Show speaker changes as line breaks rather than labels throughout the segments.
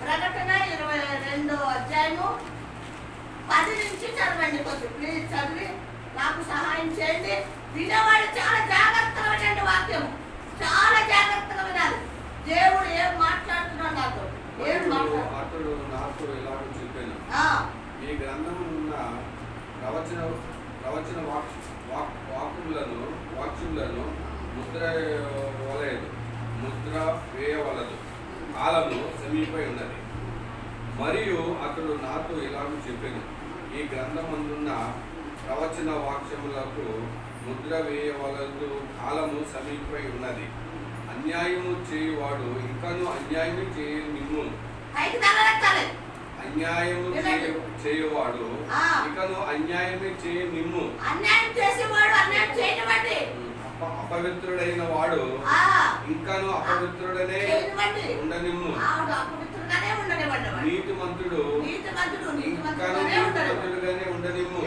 ప్రకటన 22 నుంచి చదవండి. కొంచెం ప్లీజ్ చదివి నాకు సహాయం చేయండి. వినేవాళ్ళు చాలా జాగ్రత్తగా వినండి. వాక్యం చాలా జాగ్రత్తగా వినాలి. దేవుడు ఏం మాట్లాడుతున్నాడు నాతో, ఏం
అతడు నాతో ఇలాగ చెప్పాను, ఈ గ్రంథం ఉన్న ప్రవచన వాక్యములను ముద్ర వేయవలదు, కాలము సమీపై ఉన్నది. మరియు అతడు నాతో ఇలాగ చెప్పాను, ఈ గ్రంథమందున్న ప్రవచన వాక్యములకు ముద్ర వేయవలదు, కాలము సమీపై ఉన్నది. అన్యాయము చేయువాడు ఇంకను అన్యాయము చేయ నిమ్ము, అన్యాయము చేయువాడు ఇంకను అన్యాయమే చేయ నిమ్ము, అపవిత్రుడైన వాడు ఇంకను అపవిత్రుడనే ఉండనిమ్ము, నీతిమంతుడు ఇంకను నీతిమంతుడుగానే ఉండనిమ్ము,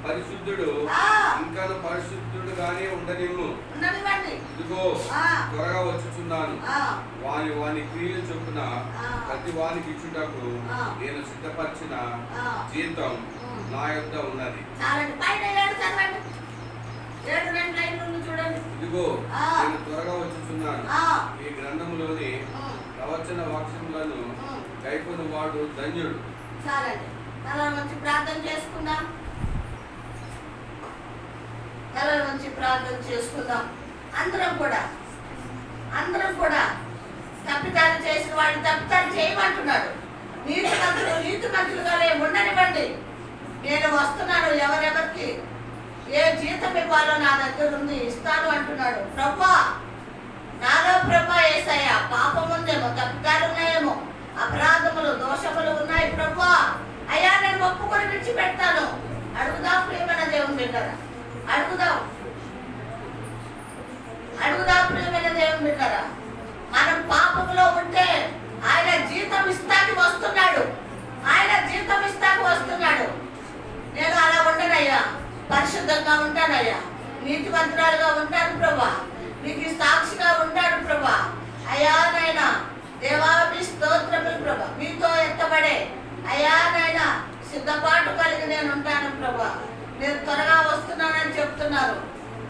పరిశుద్ధుడు ఇంకను పరిశుద్ధుడుగానే ఉండనిమ్ము. ఇదిగో త్వరగా వచ్చుచున్నాను, వాని క్రియలు చొప్పున ప్రతి వానికి ఇచ్చుటకు నేను సిద్ధపరిచిన జీతం నా యొద్ద ఉన్నది. ఇదిగో నేను త్వరగా వచ్చుచున్నాను, ఈ గ్రంథములోని ప్రవచన వాక్యములను గైకొను వాడు ధన్యుడు.
ప్రార్థన చేసుకుందాం. ప్రార్థన చేసుకుందాం. అందరం కూడా తప్పిదాలు చేసిన వాడిని తప్పిదాలు చేయమంటున్నాడు. నీతిమంతులుగానే ఉండనివ్వండి. నేను వస్తున్నాను, ఎవరెవరికి ఏ జీతం ఇవ్వాలో నా దగ్గర ఉంది, ఇస్తాను అంటున్నాడు. ప్రభువా, నాలో ప్రభా యేసయ్యా, పాపం ఉందేమో, తప్పిదాలు ఉన్నాయేమో, అపరాధములు దోషములు ఉన్నాయి ప్రభువా, అయ్యా నేను ఒప్పుకొని విడిచిపెడతాను. అడుగుదాం ప్రియమైన దేవుని బిడ్డరా, అడుగుదాం ప్రియమైన దేవుని బిడ్డరా. మనం పాపంలో ఉంటే ఆయన జీతం ఇస్తాకి వస్తున్నాడు. నేను అలా ఉండనయ్యా, పరిశుద్ధంగా ఉంటానయ్యా, నీతిమంతురాలుగా ఉంటాను ప్రభా, నీకు సాక్షిగా ఉంటాను ప్రభా. అయ్యా నాయనా దేవా, మీ స్తోత్రములు ప్రభా, మీతో ఎత్తబడే అయ్యా నాయనా సిద్ధపాటు కలిగి నేను ఉంటాను ప్రభా. మీరు త్వరగా వస్తున్నానని చెప్తున్నారు.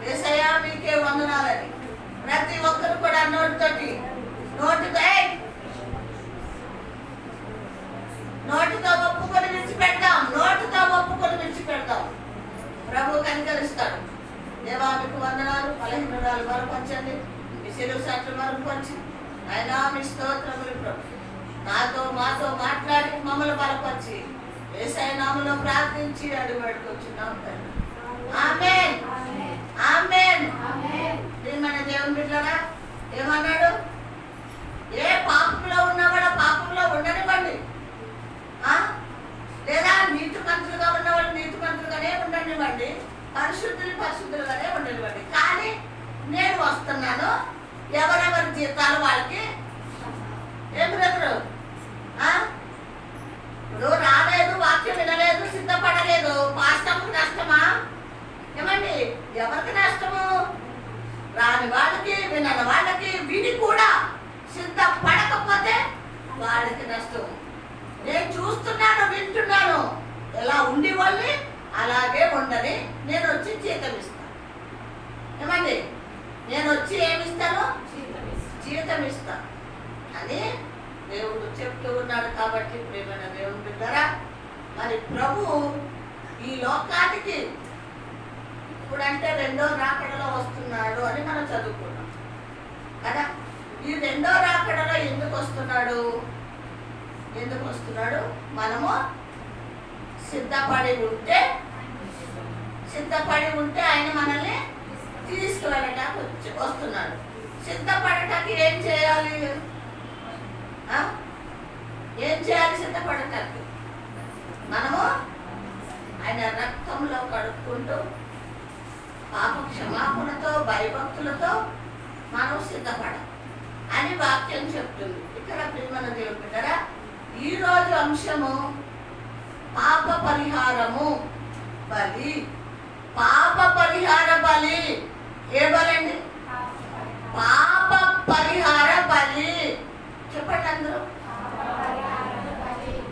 యేసయ్యా మీకే వందనాలని ప్రతి ఒక్కరు కూడా నోటితో ఒప్పుకొని విడిచిపెడతాం. ప్రభు కనికరిస్తాడు. దేవా మీకు వందనాలు. బలహీనురాలు బలపరచండి, మీ శిలువ సాట్లు బలపరిచి ఆయన మీ స్తోత్రములు ప్రభు. మాతో మాట్లాడి మమ్మల్ని బలపరిచి యేసయ్య నామములో ప్రార్థించి అడుగు పెట్టుకొచ్చున్నాం తండ్రి. ఆమేన్, ఆమేన్. మన దేవుని బిడ్డలారా ఏమన్నాడు? ఏ పాపంలో ఉన్నవాడు పాపంలో ఉండనివ్వండి, లేదా నీతిమంతులుగా ఉన్నవాళ్ళు నీతిమంతులుగానే ఉండనివ్వండి, పరిశుద్ధులుగానే ఉండనివ్వండి. కానీ నేను వస్తున్నాను, ఎవరెవరి జీతాలు వాళ్ళకి. ఏం బ్రదరు, ఇప్పుడు రాలేదు, వాక్యం వినలేదు, సిద్ధపడలేదు, పాస్టర్కి నష్టమా? ఏమండి, ఎవరికి నష్టము? రాని వాళ్ళకి, వినని వాళ్ళకి, విని కూడా సిద్ధపడకపోతే వాళ్ళకి నష్టం. నేను చూస్తున్నాను, వింటున్నాను, ఎలా ఉండి వాళ్ళని అలాగే ఉండని నేను వచ్చి జీతం ఇస్తాను. ఏమండి, నేను వచ్చి ఏమిస్తాను? జీతం ఇస్తాను అని దేవుడు చెప్తూ ఉన్నాడు. కాబట్టి ప్రియమైన దేవుని బిడ్డరా, మరి ప్రభు ఈ లోకానికి ఇప్పుడంటే రెండో రాకడలో వస్తున్నాడు అని మనం చదువుకున్నాం కదా. ఈ రెండో రాకడలో ఎందుకు వస్తున్నాడు? మనము సిద్ధపడి ఉంటే ఆయన మనల్ని తీసుకువెళ్ళటానికి వస్తున్నాడు. సిద్ధపడటానికి ఏం చేయాలి? సిద్ధపడటానికి మనము ఆయన రక్తంలో కడుక్కుంటూ పాప క్షమాపణతో భయభక్తులతో మనం సిద్ధపడాలి అని వాక్యం చెప్తుంది. ఇక్కడ ప్రియమైన దేవుని బిడ్డరా, ఈరోజు అంశము పాప పరిహారము బలి. పాప పరిహార బలి. ఏ బలి అండి? పాప పరిహార బలి. చెప్పండి అందరూ?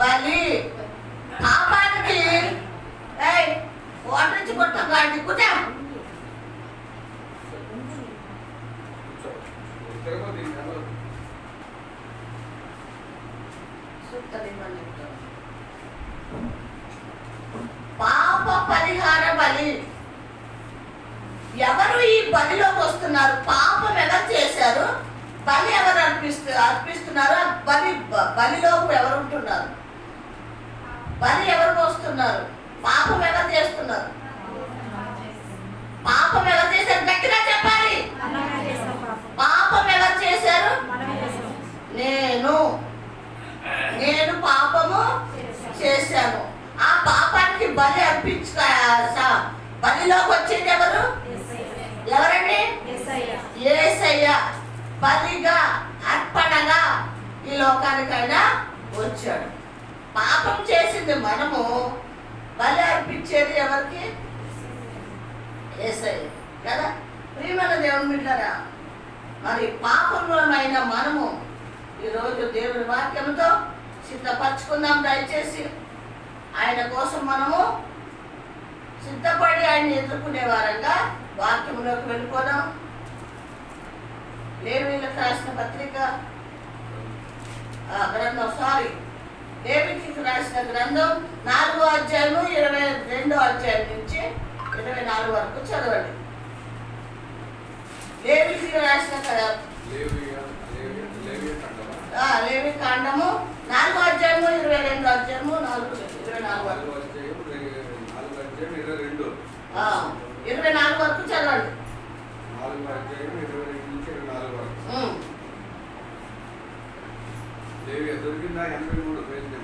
బలి. పాపానికి ఓట నుంచి కొట్టాం కాదు కుదా పాప పరిహార బలి. ఎవరు ఈ బలిలోకి వస్తున్నారు? పాపం ఎవరు చేశారు? బలి ఎవరు అర్పిస్తున్నారు? బలిలోకి ఎవరు ఉంటున్నారు? బలి ఎవరు వస్తున్నారు? పాపం ఎవరు చేస్తున్నారు? పాపం ఎవరు చేశారు? గట్టిగా చెప్పాలి. పాపం ఎవరు చేశారు? నేను పాపము చేశాను. ఆ పాపానికి బలి బలిలోకి వచ్చేది ఎవరు? ఎవరండి? యేసయ్య బలిగా అర్పణగా ఈ లోకానికైనా వచ్చాడు. పాపం చేసింది మనము, బలి అర్పించేది ఎవరికి? యేసయ్య కదా. ప్రియమైన దేవుని బిడ్డలారా, మరి పాపంలోనైన మనము ఈరోజు దేవుని వాక్యంతో సిద్ధపరచుకుందాం. దయచేసి ఆయన కోసం మనము సిద్ధపడి ఆయన ఎదుర్కొనే వారంగా వాక్యంలోకి వెళ్ళిపోదాం. లేవీయులకు రాసిన పత్రిక లేవీయులకు రాసిన గ్రంథం 4వ అధ్యాయము 22వ అధ్యాయం నుంచి 24 వరకు చదవండి. లేవీయులకు రాసిన లేవి కాండము 4వ అధ్యాయము 22వ అధ్యాయము 24 వరకు 24 వరకు చదవండి.
దొరికిందా? 83 పేజీ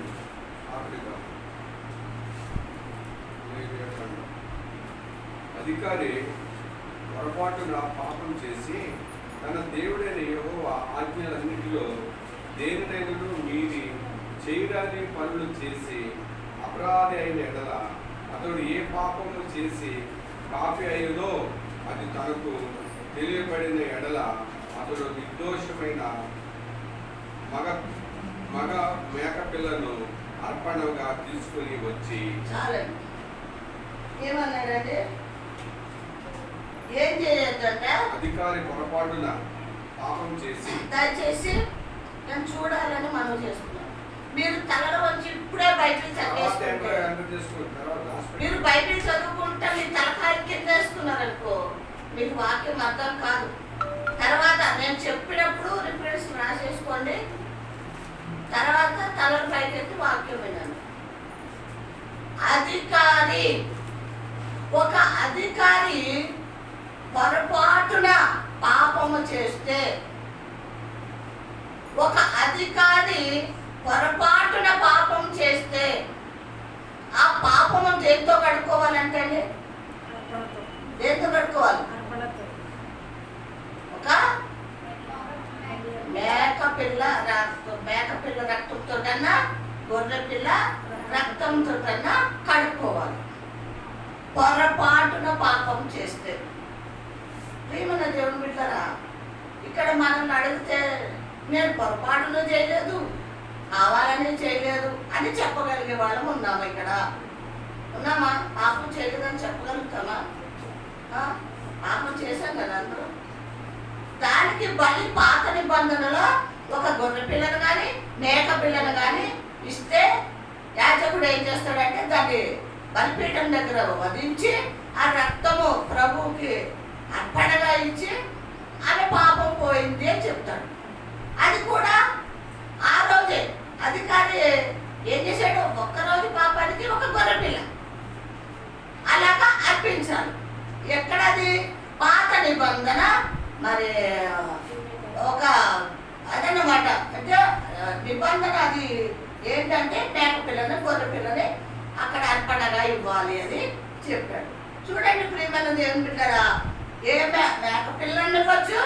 అధికారి పొరపాటున పాపం చేసి తన దేవుడైన యెహోవా ఆజ్ఞలన్నిటిలో దేనినైనను మీరి చేయరాని పనులు చేసి అపరాధి అయిన ఎడల అతడు ఏ పాపము చేసి పాపి అయినదో అది తనకు తెలియబడిన ఎడల అతడు నిర్దోషమైన మగ మేక పిల్లను అర్పణగా తీసుకొని వచ్చి
ఏమన్నాడంటే ఏం చేయొద్దంటే
అధికారి పొరపాటున పాపం చేసి
దయచేసి నేను చూడాలని మనం చేస్తున్నాం. మీరు తలలో వచ్చి ఇప్పుడే బయటకు మీరు బయటకు చదువుకుంటే మీ తలకాయ కింద వేసుకున్నారనుకో మీకు వాక్యం అర్థం కాదు. తర్వాత నేను చెప్పినప్పుడు రిఫరెన్స్ రాసేసుకోండి. తర్వాత తలను పైకెత్తి వాక్యం విన్నాను. ఒక అధికారి పొరపాటున పాపము చేస్తే, ఒక అధికారి పొరపాటున పాపం చేస్తే ఆ పాపము దేంతో కడుక్కోవాలంటే దేంతో కడుక్కోవాలి? ఒక మేకపిల్ల రక్తంతో కన్నా గొర్రె పిల్ల రక్తంతో కన్నా కడుక్కోవాలి పొరపాటున పాపం చేస్తే. ప్రియమైన దేవుని బిడ్డలారా, ఇక్కడ మనల్ని అడిగితే నేను పొరపాటును చేయలేదు, కావాలని చేయలేదు అని చెప్పగలిగే వాళ్ళం ఉన్నామా? ఇక్కడ ఉన్నామా? పాపం చేయలేదని చెప్పగలుగుతామా? పాపం చేశాం కదా అందరూ. దానికి బలి పాత నిబంధనలో ఒక గొర్రె పిల్లను కానీ మేక పిల్లను కానీ ఇస్తే యాజకుడు ఏం చేస్తాడంటే దాన్ని బలిపీఠం దగ్గర వధించి ఆ రక్తము ప్రభువుకి అర్పణగా ఇచ్చి ఆమె పాపం పోయింది అని చెప్తాడు. అది కూడా ఆ రోజే అధికారి ఏం చేశాడు? ఒక్కరోజు పాపానికి ఒక గొర్రె పిల్ల అలాగా అర్పించాలి. ఎక్కడది? పాత నిబంధన మరి ఒక అదన్నమాట. అంటే నిబంధన అది ఏంటంటే మేక పిల్లని గొర్రె పిల్లని అక్కడ అర్పణగా ఇవ్వాలి అని చెప్పాడు. చూడండి ప్రియమైన దేవుని బిడ్డలారా, ఏ మేక పిల్లని ఇవ్వచ్చు,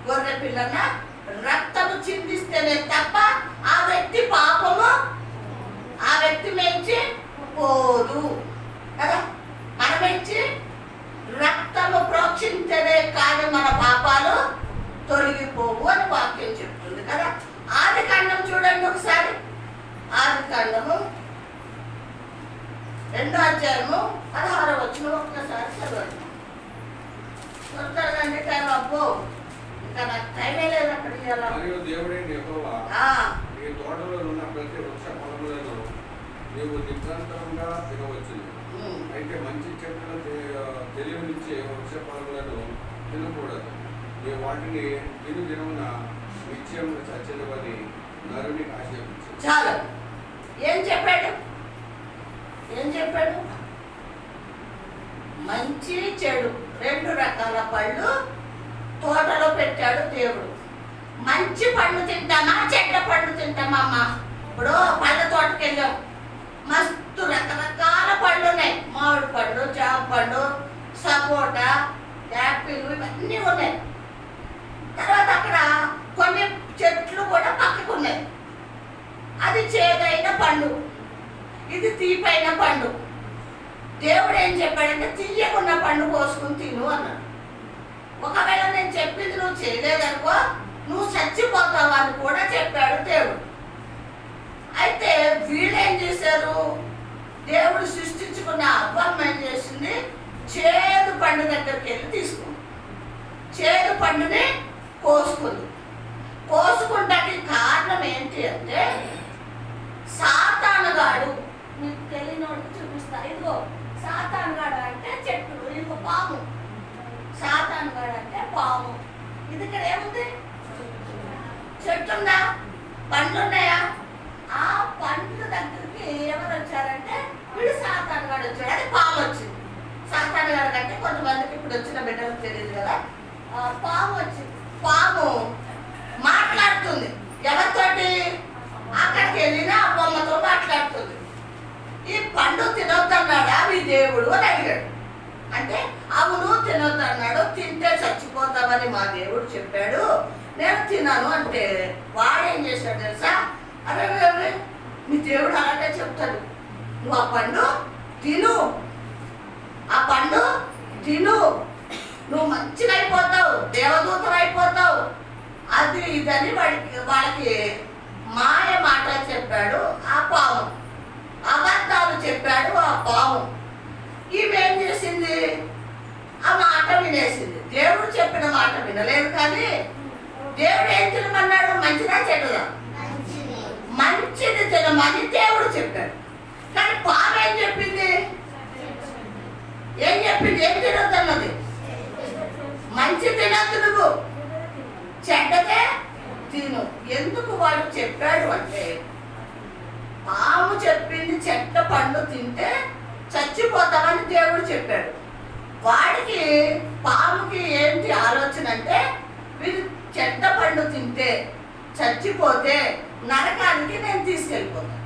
గొర్రె పిల్లన రక్తము చిందిస్తేనే తప్ప ఆ వ్యక్తి పాపము ఆ వ్యక్తి మెచ్చి పోదు కదా. మన మెచ్చి రక్తము ప్రోక్షించనే కానీ మన పాపాలు తొలగిపోవు అని వాక్యం చెప్తుంది కదా. ఆది కాండం చూడండి టైమే లేదు అక్కడ ఇవాళ.
మరియు దేవుడైన యెహోవా
ఆ,
నీ తోటలో ఉన్న ప్రతి వృక్ష ఫలములను నీవు నిరంతరంగా తినవచ్చును.
ఉమ్.
అయితే మంచి చెట్ల తెలివినిచ్చే వృక్ష ఫలములను తినకూడదు. నీ వాటిని దినమున నిత్యముగా చచ్చినవని నరుని ఆశీర్వదించు.
చాలు. ఏం చెప్పాడు? ఏం చెప్పాడు? మంచి చెడు రెండు రకాల పళ్ళు తోటలో పెట్టాడు దేవుడు. మంచి పండు తింటామా, చెడ్డ పండు తింటామా అమ్మా? ఇప్పుడు పళ్ళ తోటకి వెళ్ళాం, మస్తు రకరకాల పళ్ళు ఉన్నాయి. మామిడి పండు, జామ పండు, సపోటా, యాపిల్, ఇవన్నీ ఉన్నాయి. తర్వాత అక్కడ కొన్ని చెట్లు కూడా పక్కకు ఉన్నాయి. అది చేదైన పండు, ఇది తీపైన పండు. దేవుడు ఏం చెప్పాడంటే తీయకున్న పండు కోసుకుని తిను అన్నాడు. ఒకవేళ నేను చెప్పింది నువ్వు చేయలేదనుకో నువ్వు చచ్చిపోతావు అని కూడా చెప్పాడు దేవుడు. అయితే వీళ్ళు ఏం చేశారు? దేవుడు సృష్టించుకున్న అవ్వమ్మ ఏం చేసింది? చేదు పండు దగ్గరికి వెళ్ళి తీసుకుంది. చేదు పండుని కోసుకుంది. కోసుకుంటానికి కారణం ఏంటి అంటే సాతానుగాడు. మీకు తెలియని వాడికి చూపిస్తా. ఇదిగో సాతానుగాడు అంటే చెట్టు, ఇదిగో పాము. సాతానుగాడు అంటే పాము. ఇది ఇక్కడ ఏముంది? చెట్టు ఉందా? పండ్లు ఉన్నాయా? ఆ పండ్ల దగ్గరికి ఎవరు వచ్చారంటే వీడు సాతానుగాడు వచ్చాడు. అది పాము వచ్చింది. సాతానుగాడు అంటే కొంతమందికి ఇప్పుడు వచ్చిన బిడ్డలకు తెలియదు కదా. పాము వచ్చింది. పాము మాట్లాడుతుంది. ఎవరితోటి? అక్కడికి వెళ్ళిన ఆ బొమ్మతో మాట్లాడుతుంది. ఈ పండు తినొద్దన్నాడా మీ దేవుడు అని అడిగాడు. అంటే అవును తినొద్దన్నాడు, తింటే చచ్చిపోతామని మా దేవుడు చెప్పాడు, నేను తినను అంటే వాడేం చేశాడు తెలుసా? అరే అరే మీ దేవుడు అలాగే చెప్తాడు, నువ్వు ఆ పండు తిను, ఆ పండు తిను, నువ్వు మంచిగా అయిపోతావు, దేవదూతం అయిపోతావు, అది ఇదని వాళ్ళకి మాయ మాట చెప్పాడు ఆ పాము. అబద్ధాలు చెప్పాడు ఆ పాము. ఈమెం చేసింది? ఆ మాట వినేసింది. దేవుడు చెప్పిన మాట వినలేదు. కానీ దేవుడు ఏం తినమన్నాడు? మంచిదా చెడుదా? మంచిది తినమని దేవుడు చెప్పాడు. కానీ పాము ఏం చెప్పింది? ఏం చెప్పింది? ఏం తినొద్దన్నది? మంచి తినద్దు, నువ్వు చెడ్డదే తిను. ఎందుకు వాడు చెప్పాడు అంటే పాము చెప్పింది చెడ్డ పండు తింటే చచ్చిపోతామని దేవుడు చెప్పాడు. వాడికి పాముకి ఏంటి ఆలోచన అంటే వీడు చెడ్డ పండు తింటే చచ్చిపోతే నరకానికి నేను తీసుకెళ్ళిపోతాను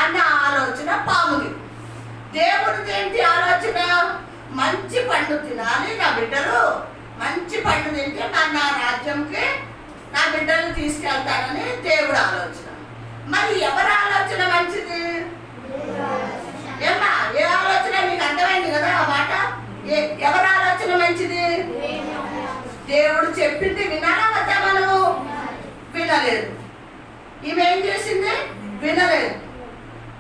అన్న ఆలోచన పాముది. దేవుడికి ఏంటి ఆలోచన? మంచి పండు తినాలి నా బిడ్డలు, మంచి పండు తింటే నా రాజ్యంకి నా బిడ్డలు తీసుకెళ్తానని దేవుడు ఆలోచన. మరి ఎవరి ఆలోచన మంచిది? ఏమ్మా, ఏ ఆలోచన? మీకు అర్థమైంది కదా ఆ మాట. ఎవరి ఆలోచన మంచిది? దేవుడు చెప్పింది వినాలా వద్దా? మనము వినలేదు. ఈమె ఏం చేసింది? వినలేదు.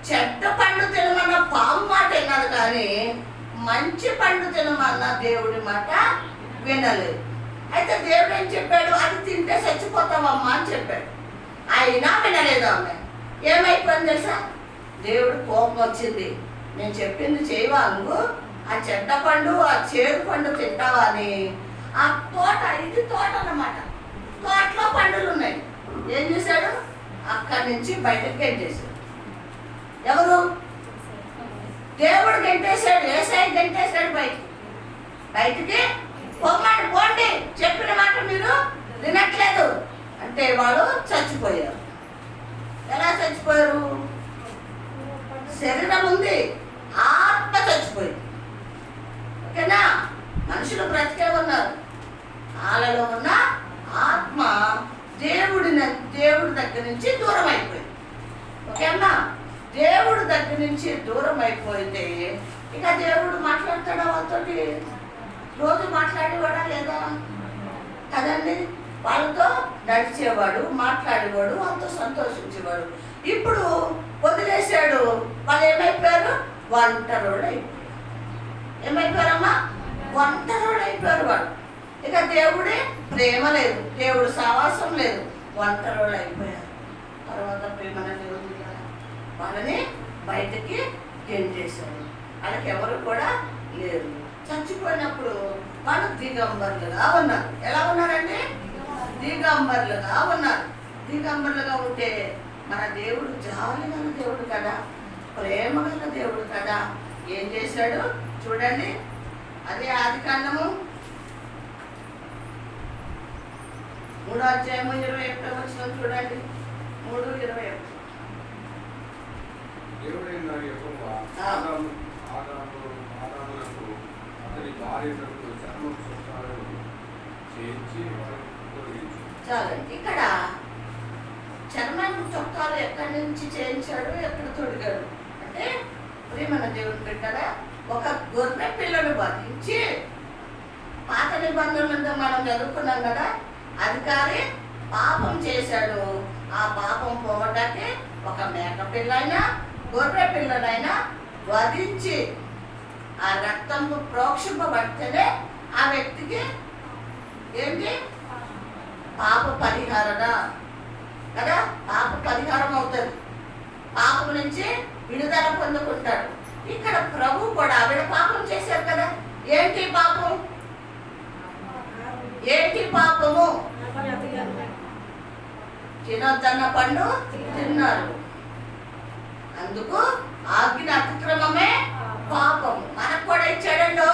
చెడ్డ పండు తినమన్న పాము మాట విన్నది, కానీ మంచి పండు తినమన్న దేవుడి మాట వినలేదు. అయితే దేవుడు ఏం చెప్పాడు? అది తింటే చచ్చిపోతావమ్మా అని చెప్పాడు. అయినా వినలేదు ఆమె. ఏమైపోయింది తెలుసా? దేవుడు కోపం వచ్చింది. నేను చెప్పింది చేయవా నువ్వు? ఆ చెడ్డ పండు, ఆ చేదు పండు తింటావా అని ఆ తోట, ఇది తోట అన్నమాట, తోటలో పండులు ఉన్నాయి. ఏం చేశాడు? అక్కడి నుంచి బయటకు గెంటేశాడు. ఎవరు? దేవుడు గెంటేశాడు. ఏసాయి గెంటేశాడు బయటికి. పొమ్మండి, పోండి, చెప్పిన మాట మీరు వినట్లేదు అంటే వాళ్ళు చచ్చిపోయారు. ఎలా చచ్చిపోయారు? శరీరం ఉంది, ఆత్మ చచ్చిపోయింది. ఓకేనా? మనుషులు బ్రతికే ఉన్నారు, వాళ్ళలో ఉన్న ఆత్మ దేవుడి దగ్గర నుంచి దూరం అయిపోయింది. ఓకేనా? దేవుడి దగ్గర నుంచి దూరం అయిపోతే ఇక దేవుడు మాట్లాడతాడా వాళ్ళతోటి? రోజు మాట్లాడేవాడా లేదా? కదండి. వాళ్ళతో నడిచేవాడు, మాట్లాడేవాడు, వాళ్ళతో సంతోషించేవాడు. ఇప్పుడు వదిలేశాడు. వాళ్ళు ఏమైపోయారు? ఒంటరోడు అయిపోయారు. ఏమైపోయారమ్మా? ఒంటరోడు అయిపోయారు వాళ్ళు. ఇక దేవుడి ప్రేమ లేదు, దేవుడు సావాసం లేదు, ఒంటరోళ్ళు అయిపోయారు. తర్వాత ప్రేమన దేవుడు వాళ్ళని బయటకి గెంటేశాడు. వాళ్ళకి ఎవరు కూడా లేరు. చచ్చిపోయినప్పుడు వాళ్ళు దిగంబరులుగా ఉన్నారు. ఎలా ఉన్నారండి? దిగంబరులుగా ఉన్నారు. దిగంబరులుగా ఉంటే మన దేవుడు జాలి గల దేవుడు కదా, ప్రేమ గల దేవుడు కదా. ఏం చేశాడు చూడండి. అదే ఆదికాండము 3:21 చూడండి. 3:21.
దేవుడైన యెహోవా ఆదామునకు అతని భార్యలకు చర్మం చొక్కాలను చేయించి వారికి తొలగించాడు.
చాలండి. ఇక్కడ చర్మం చొక్కాలు ఎక్కడి నుంచి చేయించాడు, ఎక్కడ తొడిగాడు అంటే ప్రియమైన దేవుని బిడ్డరా, ఒక గొర్రె పిల్లను వధించి, పాత నిబంధనలతో మనం చదువుకున్నాం కదా, అధికారి పాపం చేశాడు. ఆ పాపం పోవడానికి ఒక మేక పిల్లైనా గొర్రె పిల్లనైనా వధించి ఆ రక్తంకు ప్రోక్షింపబడితేనే ఆ వ్యక్తికి ఏంటి పాప పరిహారణ కదా, పాప పరిహారం అవుతుంది, పాపం నుంచి విడుదల పొందుకుంటాడు. ఇక్కడ ప్రభు కూడా ఆవిడ పాపం చేశారు కదా. ఏంటి పాపం? ఏంటి పాపము? తినొద్దన్న పండు తిన్నారు. అందుకు ఆజ్ఞ అతిక్రమమే పాపం. మనకు కూడా ఇచ్చాడండి.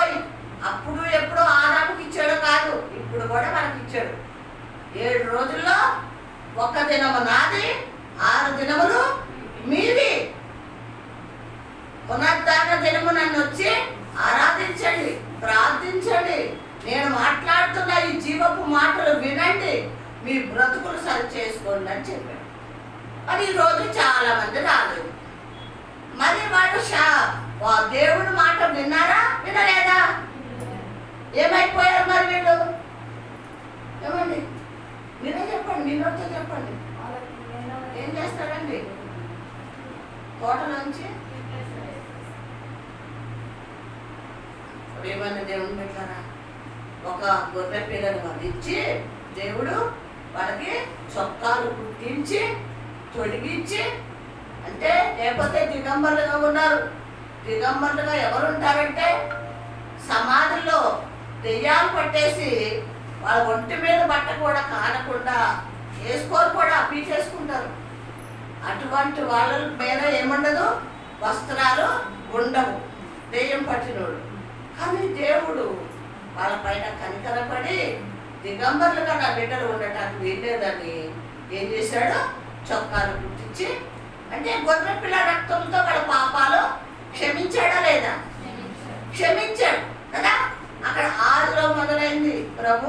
అప్పుడు ఎప్పుడు ఆదాముకి ఇచ్చాడు కాదు, ఇప్పుడు కూడా మనకి ఇచ్చాడు. 7 రోజుల్లో 1 దినము నాది, 6 దినములు మీది. పునరుద్ధాన దినము నన్ను వచ్చి ఆరాధించండి, ప్రార్థించండి, నేను మాట్లాడుతున్న ఈ జీవపు మాటలు వినండి, మీ బ్రతుకులు సరి చేసుకోండి అని చెప్పాడు. మరి ఈరోజు చాలా మంది రాలేదు. మరి వాళ్ళు దేవుడి మాట విన్నారా, వినలేదా? ఏమైపోయారు మరి వీళ్ళు? ఏమండి మీరే చెప్పండి, మీ నోటితో చెప్పండి. ఏం చేస్తాడండి? తోటలోంచి ఏమైనా దేవుని పెట్టారా? ఒక గొర్రె పిల్లను వధించి దేవుడు వాళ్ళకి చొక్కాలు కుట్టించి తొడిగించి, అంటే లేకపోతే దిగంబరులుగా ఉన్నారు. దిగంబరులుగా ఎవరు ఉంటారంటే సమాధిలో దెయ్యాలు పట్టేసి వాళ్ళ ఒంటి మీద బట్ట కూడా కానకుండా వేసుకోరు, కూడా పీకేసుకుంటారు. అటువంటి వాళ్ళ మీద ఏముండదు, వస్త్రాలు ఉండవు, దెయ్యం పట్టినోడు. కానీ దేవుడు వాళ్ళ పైన కనికరపడి దిగంబరులుగా నా బిడ్డలు ఉండటానికి వీల్లేదని ఏం చేశాడు? చొక్కాలు కుట్టించి, అంటే గొర్రె పిల్ల రక్తంతో వాళ్ళ పాపాలు క్షమించాడా లేదా? క్షమించాడు కదా. అక్కడ 6లో మొదలైంది. ప్రభు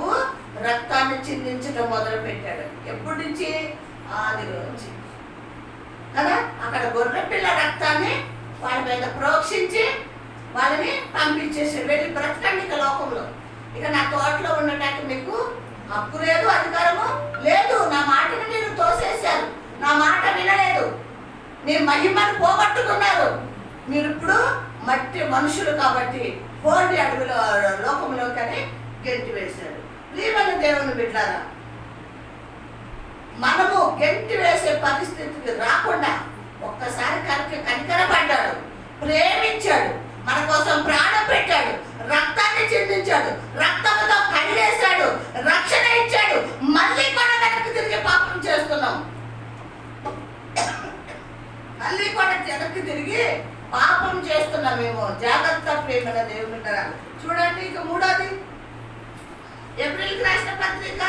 రక్తాన్ని చిందించడం మొదలు పెట్టాడు. ఎప్పటి నుంచి? 6 నుంచి కదా. అక్కడ గొర్రె పిల్ల రక్తాన్ని వాళ్ళ మీద ప్రోక్షించి వాళ్ళని పంపించేసి వెళ్ళి బ్రతకండి ఇక లోకంలో. ఇక నా తోటలో ఉండటానికి మీకు హక్కు లేదు, అధికారము లేదు. నా మాటను మీరు తోసేశారు, నా మాట వినలేదు, మీ మహిమను పోగొట్టుకున్నారు. మీరు ఇప్పుడు మట్టి మనుషులు కాబట్టి పోండి అడవిలో లోకంలో కానీ గెంటి వేశాడు. ప్రియమైన దేవుని బిడ్డారా, మనము గెంటి వేసే పరిస్థితికి రాకుండా ఒక్కసారి కనికరపడ్డాడు, ప్రేమించాడు, మన కోసం ప్రాణం పెట్టాడు, రక్తాన్ని చిందించాడు, రక్తంతో కడిగేశాడు, రక్షణ ఇచ్చాడు. మళ్ళీ కూడా వెనక్కి తిరిగి పాపం చేస్తున్నాం. మళ్ళీ కూడా వెనక్కి తిరిగి పాపం చేస్తున్నామేమో. జాగ్రత్త ప్రేమల దేవుని ఉంటారా. చూడండి ఇక 3వది ఏప్రిల్కి రాసిన పత్రిక,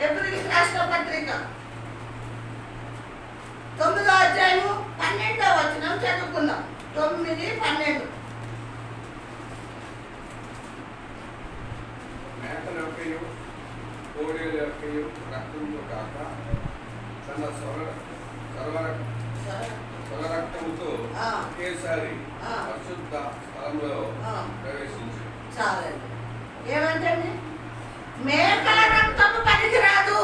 ఏప్రిల్కి రాసిన పత్రిక 9వ అధ్యాయము 12వ వచనం చదువుకుందాం. 9, 12.
మేకల యొక్కయు కోడెల యొక్కయు రక్తంతో కాక తన స్వరక్తముతో ఒకేసారి పరిశుద్ధ స్థలంలో ప్రవేశించి.
చాలండి. ఏమంటండి? మేకల రక్తము పనికిరాదు,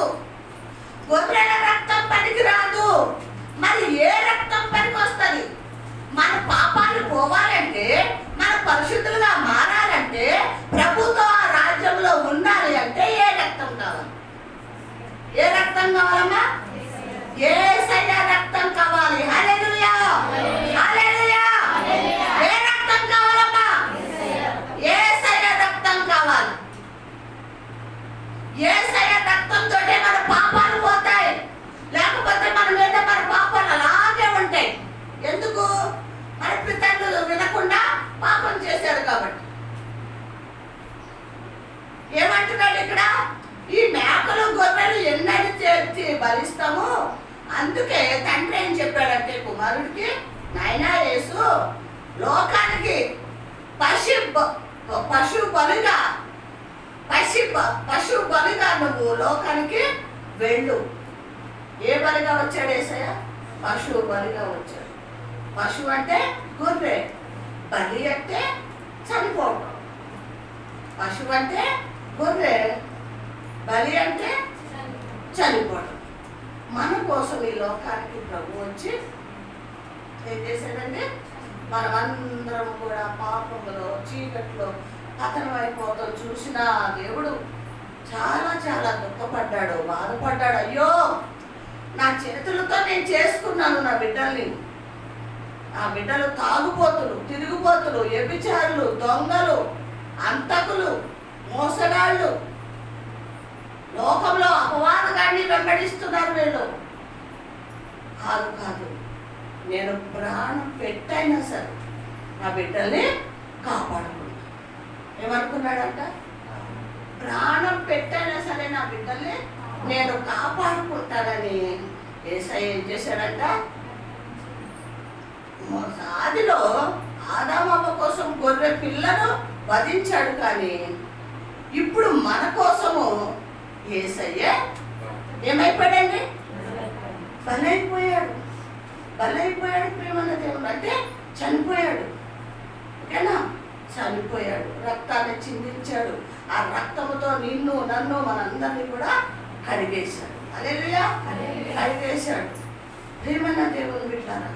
గొర్రెల రక్తం పనికిరాదు. మరి ఏ రక్తం పనికొస్తుంది? మన పాపాలు పోవాలంటే, మన పరిశుద్ధులుగా మారాలంటే, ప్రభుతో ఆ రాజ్యంలో ఉండాలి రక్తం కావాలమ్మా? యేసయ్య రక్తం కావాలి. హల్లెలూయా, హల్లెలూయా. ఏ రక్తం కావాలమ్మా? యేసయ్య రక్తం కావాలి. యేసయ్య రక్తంతో మన పాపాలు పోతాయి, లేకపోతే మన మీద మన పాపాలు అలాగే ఉంటాయి. ఎందుకు? మన పితరులు వినకుండా పాపం చేశారు కాబట్టి. ఏమంటున్నాడు ఇక్కడ? ఈ మేకలు గొర్రెలు ఎన్నని చేర్చి బలిస్తాము. అందుకే తండ్రి ఏం చెప్పాడంటే కుమారుడికి, నాయనా యేసు, లోకానికి పశు బలిగా నువ్వు లోకానికి వెళ్ళు. ఏ బలిగా వచ్చాడు యేసయ్య? పశువు బలిగా వచ్చాడు. పశువు అంటే గొర్రె, బలి అంటే చనిపోవడం. పశువు అంటే గొర్రె, బలి అంటే చనిపోవడం. మన కోసం ఈ లోకానికి ప్రభు వచ్చి ఏం చేశాడంటే, మనమందరం కూడా పాపంలో చీకట్లో పతనం అయిపోతాం చూసిన దేవుడు చాలా చాలా దుఃఖపడ్డాడు, బాధపడ్డాడు. అయ్యో, నా చేతులతో నేను చేసుకున్నాను నా బిడ్డల్ని. ఆ బిడ్డలు తాగుబోతులు, తిరుగుబోతులు, వ్యభిచారులు, దొంగలు, అంతకులు, మోసగాళ్ళు, లోకంలో అపవాదగాన్ని వెంబడిస్తున్నారు వీళ్ళు. కాదు కాదు, నేను ప్రాణం పెట్టైనా సరే నా బిడ్డల్ని కాపాడుకుంటా. ఏమనుకున్నాడంట? ప్రాణం పెట్టైనా సరే నా బిడ్డల్ని నేను కాపాడుకుంటానని యేసయ్య ఏం చేశాడంట? ఆదిలో ఆదామవ్వ కోసం గొర్రె పిల్లను వధించాడు, కానీ ఇప్పుడు మన కోసము యేసయ్య ఏమైపోయాడండి? బలైపోయాడు. బలైపోయాడు. ప్రేమన్న దేవుడు అంటే చనిపోయాడు. ఓకేనా? చనిపోయాడు, రక్తాన్ని చిందించాడు. ఆ రక్తముతో నిన్ను నన్ను మనందరినీ కూడా కడిగేశాడు. హల్లెలూయా, కడిగేశాడు. ప్రేమన్న దేవుని బిడ్డలారా,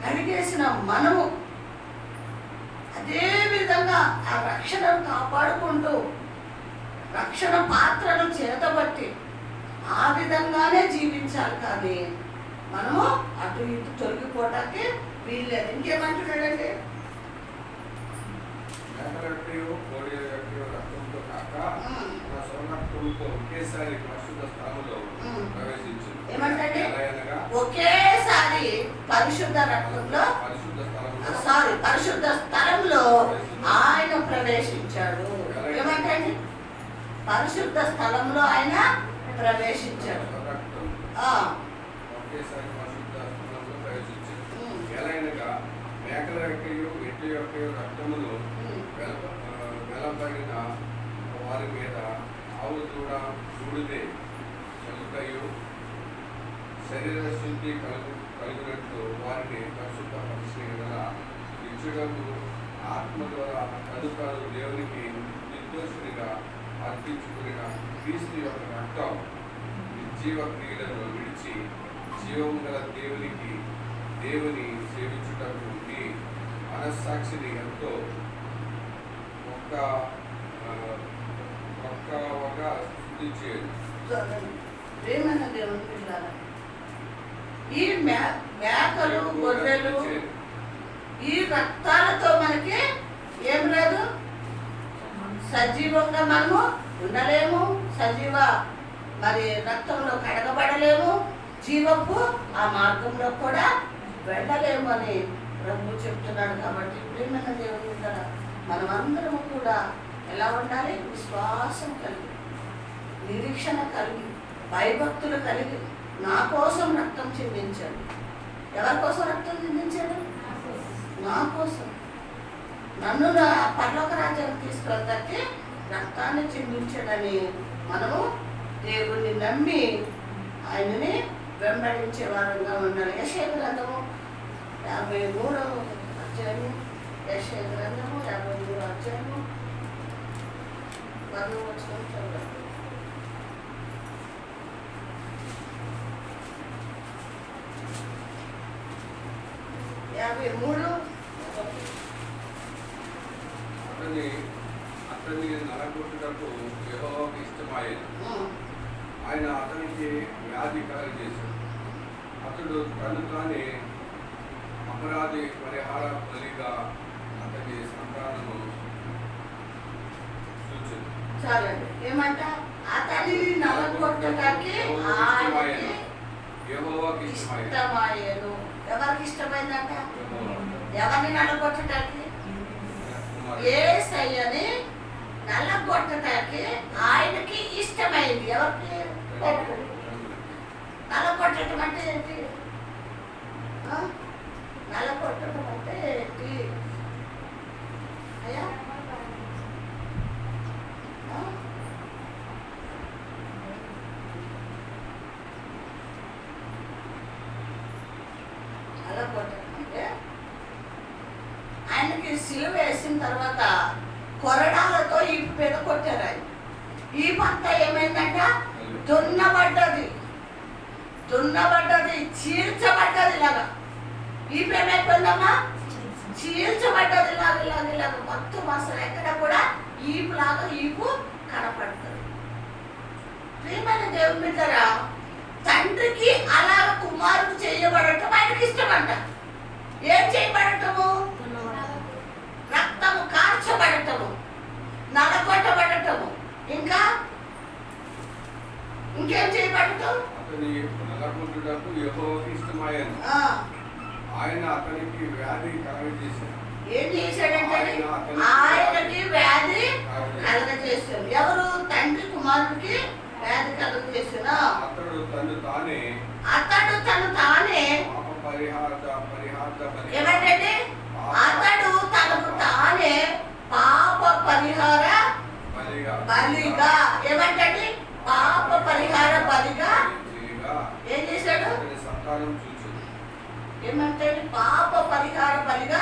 కడిగేసిన మనము అదే విధంగా ఆ రక్షణను కాపాడుకుంటూ రక్షణ పాత్రను చేతబట్టి ఆ విధంగానే జీవించాలి, కానీ మనము అటు ఇటు తొలగిపోవడానికి వీల్లేదు. ఇంకేమంటున్నాడండి? ఏమంటే ఒకేసారి పరిశుద్ధ రక్తంలో పరిశుద్ధ స్థలంలో ఆయన ప్రవేశించాడు. ఏమంటే పరిశుద్ధ స్థలంలో ఆయన ప్రవేశించాడు.
మేకల యొక్కయు ఎడ్ల యొక్కయు రక్తమును వెలబడిన వారి మీద ఆవు చూడితే చలుకయు శరీర శుద్ధి కలుగునట్లు వారిని పరిశుద్ధపరిచిన ఇచ్చుడము ఆత్మ ద్వారా తదుపరి దేవునికి నిర్దోషునిగా అర్పించుకున్న క్రీస్తు యొక్క రక్తం నిర్జీవ క్రియలను విడిచి జీవము గల దేవుని సేవించుటకు మీ మనస్సాక్షిని ఎంతో ఒక్కగా శుద్ధించేది.
ప్రేమైన దేవుని పిల్లలు, ఈ మేకలు గొర్రెలు ఈ రక్తాలతో మనకి ఏం లేదు, సజీవంగా మనము ఉండలేము, సజీవ మరి రక్తంలో కడగబడలేము, జీవపు ఆ మార్గంలో కూడా వెళ్ళలేము అని ప్రభు చెప్తున్నాడు. కాబట్టి ప్రేమైన దేవుని బిడ్డల మనమందరము కూడా ఎలా ఉండాలి? విశ్వాసం కలిగి, నిరీక్షణ కలిగి, భయభక్తులు కలిగి, నా కోసం రక్తం చిందించాడు. ఎవరి కోసం రక్తం చిందించాడు? నా కోసం. నన్ను నా పరలోక రాజ్యాన్ని తీసుకెళ్తాకి రక్తాన్ని చిందించాడని మనము దేవుణ్ణి నమ్మి ఆయనని వెంబడించే వారంగా ఉండాలి. యెషయా గ్రంథము 53వ అధ్యాయము, యెషయా గ్రంథము 53వ అధ్యాయము 10వ వచనం చదవండి. 53
అతన్ని నలగొట్టుటకు యెహోవాకు ఇష్టమాయేది. ఆయన అతనికి వ్యాధి కలగజేశాడు. అతడు తను తానే అపరాధి పరిహార బలిగా అతని సంతానము సూచింది.
చాలండి. ఏమంట? అతనిని నలగొట్టడానికి ఆయనకి
యెహోవాకి ఇష్టమైన
ఇష్టమాయెను. ఎవరికి ఇష్టమైందంట? ఎవరిని నలగొట్టడానికి? యేసయ్యని నలగొట్టడానికి ఆయనకి ఇష్టమైంది. ఎవరికి? నలగొట్టడం అంటే ఏంటి? నలగొట్టడం అంటే ఏంటి అయ్యా? నలగొట్టడం అంటే ఆయనకి సిలువ వేసిన తర్వాత కొరడాలతో ఈ పెద కొట్టారు. ఆయన ఈ పంట ఏమైందంట? దున్నబడ్డది, చీల్చబడ్డది. ఇలాగా ఈ ఏమైపోయిందమ్మా? చీల్చబడ్డది. ఇలాగ మొత్తం అసలు ఎక్కడ కూడా ఈపు కనపడుతుంది. ప్రియమైన దేవుని బిడ్డలారా, తండ్రికి అలాగ కుమారుడు చేయబడటం ఆయనకి ఇష్టమంట. ఏం చేయబడటము? రక్తము కార్చబడటము, నలగొట్టబడటము, ఇంకేం చేయబడటం?
అతని నలగొట్టుటకు యెహోవాకి ఇష్టమాయెను. ఆయన అతనికి వ్యాధి కలగజేశాడు.
ఏం చేశాడంటే ఆయనకి వ్యాధి కలగజేశాడు. ఎవరు? తండ్రి కుమారుడికి వ్యాధి కలగజేసిన
అతడు తను తానే
ఏమంటే అతడు తనకు తానే పాప పరిహార బలిగా ఏమంటే పాప పరిహార బలిగా ఏం చేశాడు? ఏమంటే పాప పరిహార బలిగా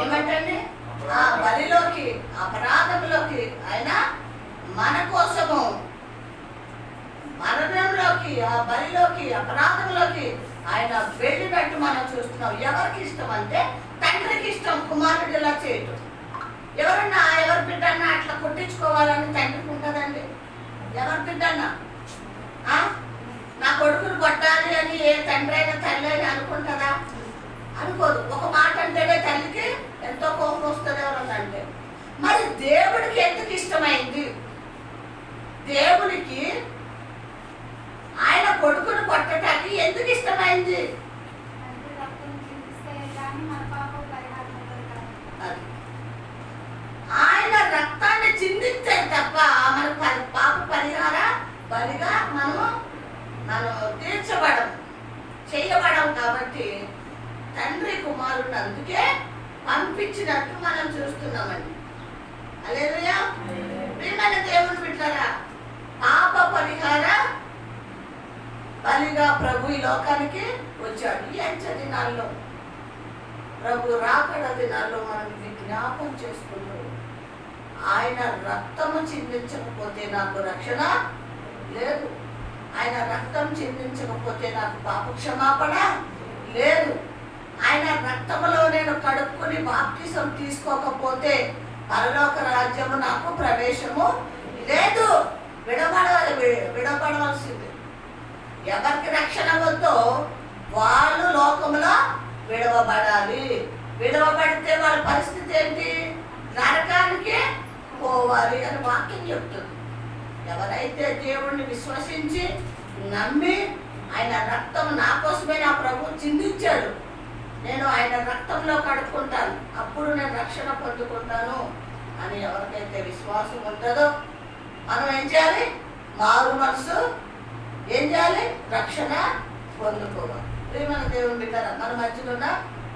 ఏమంటండి బలిలోకి అపరాధంలోకి ఆయన మన కోసము మరణంలోకి ఆ బలిలోకి అపరాధంలోకి ఆయన వెళ్ళినట్టు మనం చూస్తున్నాం. ఎవరికి ఇష్టం అంటే తండ్రికి ఇష్టం కుమారుడు ఇలా చేయటం. ఎవరన్నా ఎవరి బిడ్డన్నా అట్లా కొట్టించుకోవాలని తండ్రికి ఉంటుందండి? ఎవరి బిడ్డన్నా నా కొడుకును కొట్టాలి అని ఏ తండ్రి అయినా తల్లి అయినా అనుకుంటుందా? అనుకోదు. ఒక మాట అంటేనే తల్లికి ఎంతో కోపం వస్తుంది ఎవరన్నా అంటే. మరి దేవుడికి ఎందుకు ఇష్టమైంది? దేవునికి ఆయన కొడుకును కొట్టడానికి ఎందుకు ఇష్టమైంది? ఆయన రక్తాన్ని చిందించాడు తప్ప మన పాప పరిహార బలిగా మనం చేయబడం కాబట్టి తండ్రి కుమారుడు అందుకే పంపించినట్టు మనం చూస్తున్నామండి. హల్లెలూయా. ప్రియమైన దేవుని బిడ్డలారా, పాప పరిహార బలిగా ప్రభు ఈ లోకానికి వచ్చాడు. ఈ అంచె దినాల్లో ప్రభు రాకడ దినాల్లో మనం జ్ఞాపం చేసుకుంటూ ఆయన రక్తము చిందించకపోతే నాకు రక్షణ లేదు, ఆయన రక్తం చిందించకపోతే నాకు పాప క్షమాపణ లేదు, ఆయన రక్తములో నేను కడుక్కుని బాప్తిసం తీసుకోకపోతే పరలోక రాజ్యము నాకు ప్రవేశము లేదు. విడబడవలసింది. ఎవరికి రక్షణ వద్దో వాళ్ళు లోకంలో విడవబడాలి. విడవబడితే వాళ్ళ పరిస్థితి ఏంటి? నరకానికి పోవాలి అని వాక్యం చెప్తుంది. ఎవరైతే దేవుణ్ణి విశ్వసించి నమ్మి ఆయన రక్తం నా కోసమే నా ప్రభు చిందించాడు, నేను ఆయన రక్తంలో కడుక్కుంటాను, అప్పుడు నేను రక్షణ పొందుకుంటాను అని ఎవరికైతే విశ్వాసం ఉంటుందో మనం ఏం చేయాలి? మారు మనసు ఏం చేయాలి? రక్షణ పొందుకోవాలి. ప్రియమైన దేవుని బిడ్డలారా, మన మధ్యలో ఉన్న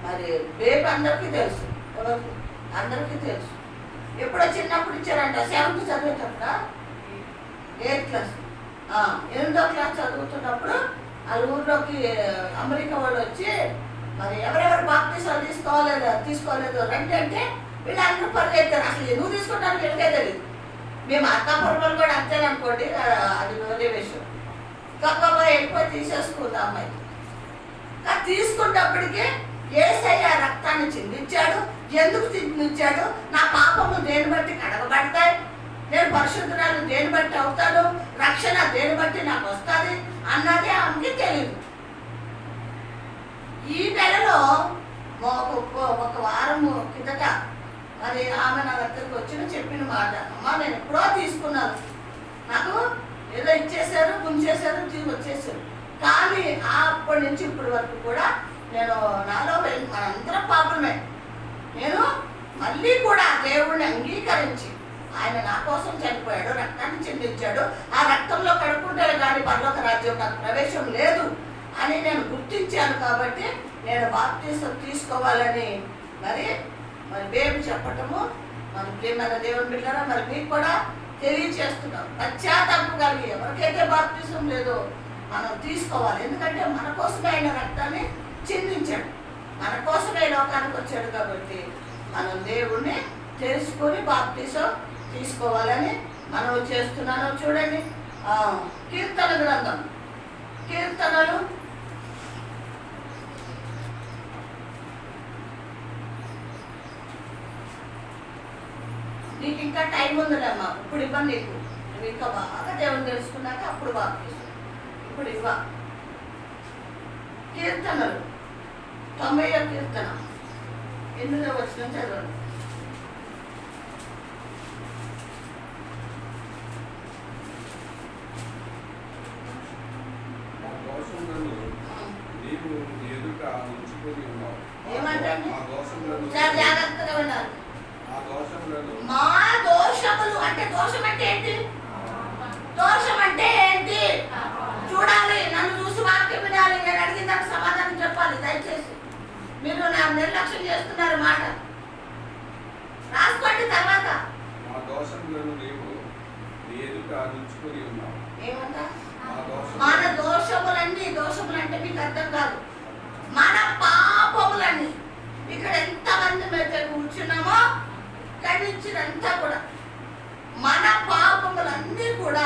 మరి బేబీ అందరికీ తెలుసు. ఎవరికి? అందరికీ తెలుసు. ఎప్పుడో చిన్నప్పుడు ఇచ్చారంట, 7th చదివేటప్పుడు 8th క్లాస్ 8వ క్లాస్ చదువుతున్నప్పుడు వాళ్ళ ఊర్లోకి అమెరికా వాళ్ళు వచ్చి మరి ఎవరెవరు బాప్తిసాలు తీసుకోలేదు రండి అంటే వీళ్ళందరూ పరిగెత్తారు. అసలు ఎందుకు తీసుకుంటారు వీళ్ళకే తెలియదు. మేము అత్తాపురం కూడా అంతేననుకోండి, అది వేరే విషయం. గొప్ప వెళ్ళిపోయి తీసేసుకుంది అమ్మాయి. తీసుకున్నప్పటికీ యేసయ్య రక్తాన్ని చిందించాడు. ఎందుకు చిందించాడు? నా పాపము దేని బట్టి కడగబడతాయి, నేను పరిశుద్ధురాలు దేని బట్టి అవుతాను, రక్షణ దేని బట్టి నాకు వస్తుంది అన్నది ఆమెకి తెలియదు. ఈ నెలలో ఒక వారము కిందట మరి ఆమె నా దగ్గరికి వచ్చి చెప్పిన మాట, అమ్మ నేను ఎప్పుడో తీసుకున్నాను, నాకు ఏదో ఇచ్చేసారు, ముంచేశారు, వచ్చేసారు, కానీ అప్పటి నుంచి ఇప్పటి వరకు కూడా నేను నాలో మనందరం పాపమే. నేను మళ్ళీ కూడా దేవుడిని అంగీకరించి ఆయన నా కోసం చనిపోయాడు, రక్తాన్ని చిందించాడు, ఆ రక్తంలో కడుక్కుంటే కానీ పరలోక రాజ్యం నాకు ప్రవేశం లేదు అని నేను గుర్తించాను. కాబట్టి నేను బాప్టిజం తీసుకోవాలని మరి బేబీ చెప్పటము మరి ప్రియమైన దేవుని బిడ్డలారా మరి మీకు కూడా తెలియచేస్తున్నాం. పశ్చాత్తాపం కలిగి ఎవరికైతే బాప్టిజం లేదో మనం తీసుకోవాలి. ఎందుకంటే మన కోసమే ఆయన రక్తాన్ని చిందించాడు, మన కోసమే లోకానికి వచ్చాడు. కాబట్టి మనం దేవుణ్ణి తెలుసుకొని బాప్టిజం తీసుకోవాలని మనం చేస్తున్నాను. చూడండి కీర్తన గ్రంథం, కీర్తనలు 'నీకు ఇంకా టైం ఉందిలేమ్మా, ఇప్పుడు ఇవ్వను నీకు, నువ్వు ఇంకా బాగా దేవుని తెలుసుకున్నాక అప్పుడు బాప్టిజం, ఇప్పుడు ఇవ్వ. కీర్తనలు 90వ కీర్తన 8వ వచనం చదవండి. ఏమంటండి? చాలా జాగ్రత్తగా ఉండాలి. మా దోషములు అంటే దోషం అంటే ఏంటి? దోషం అంటే ఏంటి చూడాలి, నన్ను చూసి వాక్యం వినాలి, నేను అడిగిన దానికి సమాధానం చెప్పాలి. దయచేసి మీరు నా నిర్లక్ష్యం చేస్తున్నారు. మాట రాసుకోండి. తర్వాత ఏమంటా? మన దోషములన్నీ, దోషములు అంటే మీకు అర్థం కాదు, మన పాపములన్నీ. ఇక్కడ ఎంతమంది మీద కూర్చున్నామో కనిచ్చినంతా కూడా మన పాపములన్నీ కూడా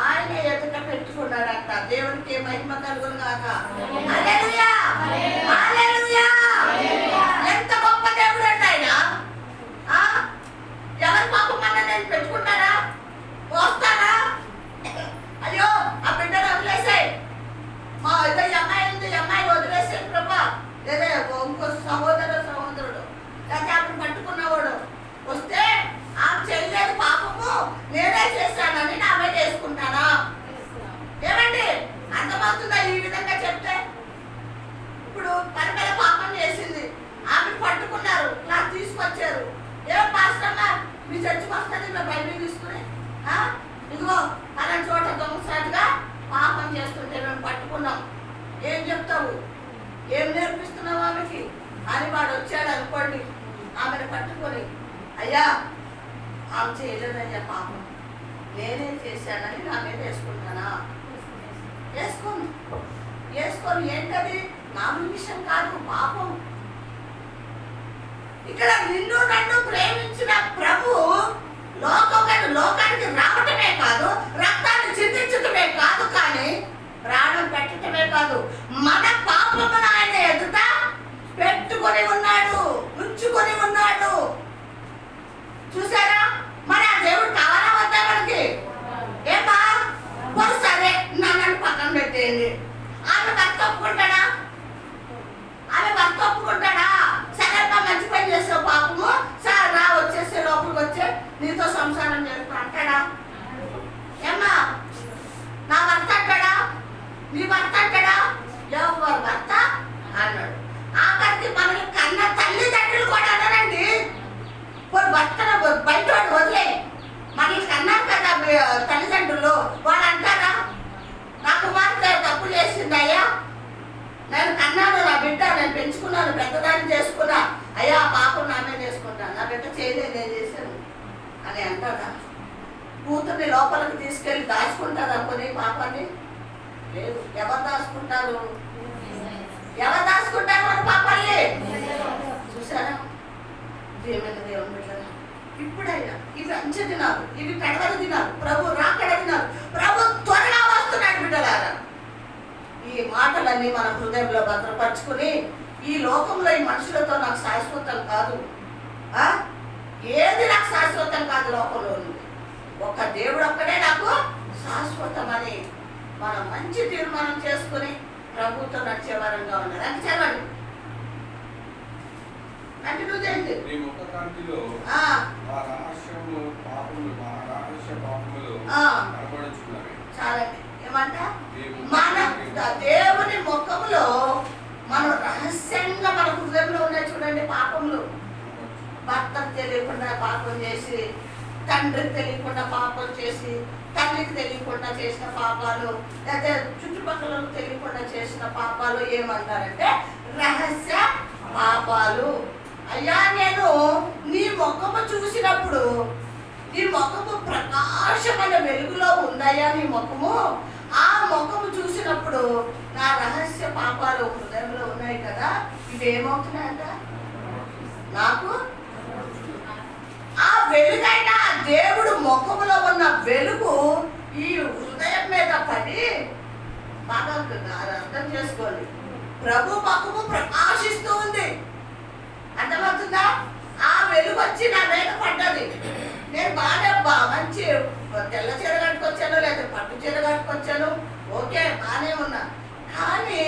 ఆయన ఎదుట పెట్టుకున్నాడంట. దేవునికి మహిమ కలుగును గాక. హల్లెలూయా, హల్లెలూయా. ఎంత గొప్ప దేవుడు అంట ఆయన. ఎవరి పాపం అన్న నేను పెట్టుకుంటారా, పోస్తారా? అయ్యో ఆ బిడ్డను వదిలేసాయి, మా ఏదో అమ్మాయి ఉంది, అమ్మాయిని వదిలేసాయి ప్రభా, లేదా ఇంకో సహోదరుడు లేకపోతే అప్పుడు పట్టుకున్నవాడు వస్తే ఆమె చేయలేదు పాపము, నేనే చేశానని నా మీద వేసుకుంటానా? ఏమండి అర్థమవుతుందా ఈ విధంగా చెప్తే? ఇప్పుడు పరిమళ పాపం చేసింది, ఆమె పట్టుకున్నారు, క్లాస్ తీసుకొచ్చారు. ఏం పాస్టమ్మా మీ చర్చికి వస్తుంది, మేము బైబిల్ తీసుకుని ఇదిగో అలాంటి చోట దొంగసాటుగా పాపం చేస్తుంటే మేము పట్టుకున్నాం. ఏం చెప్తావు, ఏం నేర్పిస్తున్నావు ఆమెకి అని వాడు వచ్చాడు అనుకోండి, ఆమెను పట్టుకొని అయ్యా ఆమె చేయలేదయ్యా పాపం, నేనే చేశానని నా మీద వేసుకుంటానా? వేసుకొని ఏంటది? మామూలు విషయం కాదు, పాపం. ఇక్కడ నిన్ను నన్ను ప్రేమించిన ప్రభు లోకానికి రావటమే కాదు, రక్తాన్ని చిందించటమే కాదు, కానీ ప్రాణం పెట్టటమే కాదు, మన పాపమును ఆయన ఎదుట పెట్టుకొని ఉన్నాడు, ఉంచుకొని ఉన్నాడు. చూసారా? మరి ఆ దేవుడు కావాలా వద్దా మనకి? ఏమా సరే నన్ను పక్కన పెట్టేయండి. ఆమె భర్త ఒప్పుకుంటాడా? ఆమె భర్త ఒప్పుకుంటాడా? సరేమ్మా మంచి పని చేసావు, పాపము సార్ రా వచ్చేసే లోపలికి వచ్చే నీతో సంసారం చేస్తా అంటాడా? ఏమ్మా నా భర్త అంటాడా? నీ భర్త అంటాడా? ఎవరు భర్త అన్నాడు. ఆఖరికి మనల్ని కన్న తల్లిదండ్రులు కూడా అన్నారండి. భర్తను బయట వదిలే మనల్ని కన్నారు కదా తల్లిదండ్రులు, వాడు అంటారా నా కుమార్తె తప్పు చేసింది అయ్యా, నేను కన్నాను, నా బిడ్డ నేను పెంచుకున్నాను, పెద్దదాన్ని చేసుకున్నా, అయ్యా పాపం నామే చేసుకుంటాను, నా బిడ్డ చేయలేదు నేను చేశాను అని అంటారా? కూతుర్ని లోపలికి తీసుకెళ్ళి దాచుకుంటారు అనుకుని పాపాన్ని? లేదు. ఎవరు దాచుకుంటారు? ఎవరు దాచుకుంటారు మన పాపాన్ని? చూసారా? దేవుని బిడ్డలారా, ఇప్పుడైనా ఇవి అంచె దినాలు, ఇవి కడవల దినాలు, ప్రభు రాకడ దినాలు, ప్రభు త్వరగా వస్తున్నాడు బిడ్డలారా. ఈ మాటలన్నీ మన హృదయంలో భద్రపరుచుకుని ఈ లోకంలో ఈ మనుషులతో నాకు శాశ్వతం కాదు. ఆ? ఏది నాకు శాశ్వతం కాదు లోకంలో ఉంది. ఒక దేవుడు ఒక్కడే నాకు శాశ్వతమని మనం మంచి తీర్మానం చేసుకుని ప్రభుత్వ నడిచే వారంగా ఉన్నారు. అంటే చదవండి, కంటిన్యూ చేయండి.
నీ ముఖ కాంతిలో
ఆ,
ఆ రహస్యము పాపములు ఆ రహస్య పాపములు
ఆ.
కనబడుచున్నవి.
చాలండి. ఏమంట?
నీ ముఖ
మన
కాంతి
దేవుని ముఖములో మనం రహస్యంగా మన హృదయంలో ఉన్నాయి చూడండి పాపములు. భర్తకు తెలియకుండా పాపం చేసి, తండ్రికి తెలియకుండా పాపం చేసి, తల్లికి తెలియకుండా చేసిన పాపాలు, లేదా చుట్టుపక్కల తెలియకుండా చేసిన పాపాలు ఏమంటారంటే రహస్య పాపాలు. అయ్యా, నేను నీ ముఖము చూసినప్పుడు, నీ ముఖము ప్రకాశమైన వెలుగులో ఉందయ్యా నీ ముఖము. ఆ ముఖము చూసినప్పుడు నా రహస్య పాపాలు హృదయంలో ఉన్నాయి కదా, ఇవి ఏమవుతున్నాయంట నాకు. ఆ వెలుగైన దేవుడు ముఖములో ఉన్న వెలుగు ఈ హృదయం మీద పడి, బాగా అర్థం చేసుకోండి, ప్రభు ముఖము ప్రకాశిస్తూ ఉంది. అర్థమవుతుందా? ఆ వెలుగు వచ్చి నా మీద పడ్డది. నేను బాగా మంచి తెల్ల చీర కట్టుకొచ్చాను, లేదా పట్టు చీర కట్టుకొచ్చాను, ఓకే బాగానే ఉన్నా. కానీ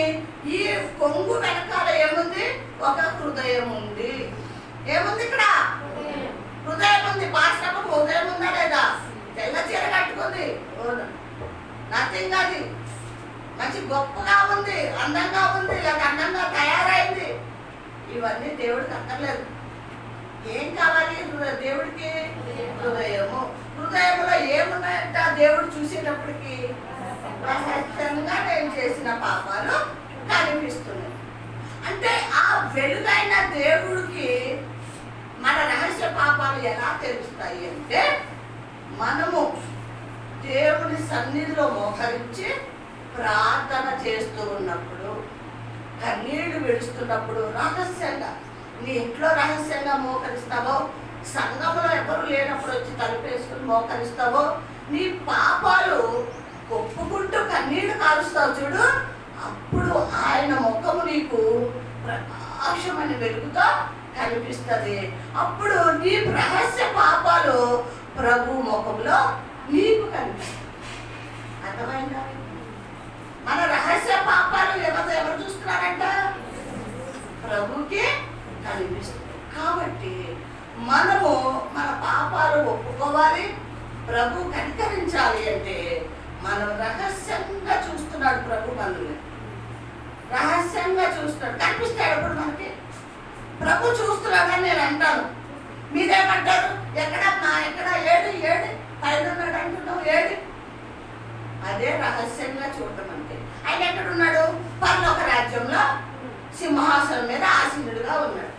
ఈ కొంగు వెనకాల ఏముంది? ఒక హృదయం ఉంది. ఏముంది ఇక్కడ? హృదయం ఉంది. పాశ్రమకు హృదయం ఉందా లేదా? తెల్ల చీర కట్టుకుంది, నథింగ్. అది మంచి గొప్పగా ఉంది, అందంగా ఉంది, లేదా అందంగా తయారైంది. ఇవన్నీ దేవుడికి అక్కర్లేదు. ఏం కావాలి దేవుడికి? హృదయము. హృదయంలో ఏమున్నాయంట దేవుడు చూసేటప్పటికి? రహస్యంగా నేను చేసిన పాపాలు కనిపిస్తున్నాయి. అంటే ఆ వెలుగైన దేవుడికి మన రహస్య పాపాలు ఎలా తెలుస్తాయి అంటే, మనము దేవుని సన్నిధిలో మోకరించి ప్రార్థన చేస్తూ ఉన్నప్పుడు, కన్నీళ్లు విడుస్తున్నప్పుడు రహస్యంగా, నీ ఇంట్లో రహస్యంగా మోకరిస్తావో, సంఘంలో ఎవరు లేనప్పుడు వచ్చి తలుపేసుకుని మోకరిస్తావో, నీ పాపాలు ఒప్పుకుంటూ కన్నీళ్లు కారుస్తావు చూడు, అప్పుడు ఆయన ముఖము నీకు ప్రకాశమైన వెలుగుతో కనిపిస్తుంది. అప్పుడు నీ రహస్య పాపాలు ప్రభు ముఖంలో నీకు కనిపిస్తాయి. అర్థమైందా? మన రహస్య పాపాలు ఎవరు చూస్తున్నారంట? ప్రభుకి కనిపిస్తుంది. కాబట్టి మనము మన పాపాలు ఒప్పుకోవాలి, ప్రభు కనికరించాలి. అంటే మనం రహస్యంగా చూస్తున్నాడు ప్రభు, మనల్ని రహస్యంగా చూస్తున్నాడు, కనిపిస్తాడు. అప్పుడు మనకి ప్రభు చూస్తున్నాడని నేను అంటాను. మీరేమంటారు? ఎక్కడమ్మా, ఎక్కడ, ఏడు ఏడు పైన ఉన్నాడు అంటున్నావు, ఏడు. అదే రహస్యంగా చూడటం అంటే. ఆయన ఎక్కడున్నాడు? పరలోక రాజ్యంలో సింహాసనం మీద ఆసీనుడుగా ఉన్నాడు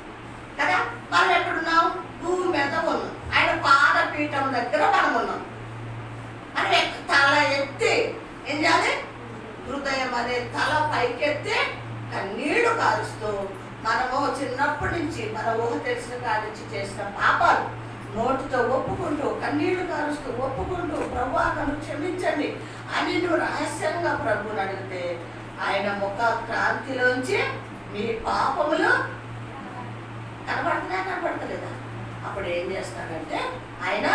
కదా. మనం ఎక్కడున్నాం? భూమి మీద ఉన్నాం. ఆయన పాదపీఠం దగ్గర మనం ఉన్నాం. మనం తల ఎత్తి ఏం చేయాలి? హృదయం అనే తల పైకెత్తి కన్నీళ్లు కారుస్తూ, మనము చిన్నప్పటి నుంచి మన ఊహ తెలిసిన కాడి నుంచి చేసిన పాపాలు నోటితో ఒప్పుకుంటూ, కన్నీళ్లు కారుస్తూ ఒప్పుకుంటూ, ప్రభువా నన్ను క్షమించండి అని నువ్వు రహస్యంగా ప్రభువుని అడిగితే, ఆయన ముఖ క్రాంతిలోంచి మీ పాపములు కనబడతలేదా? అప్పుడు ఏం చేస్తాడంటే ఆయన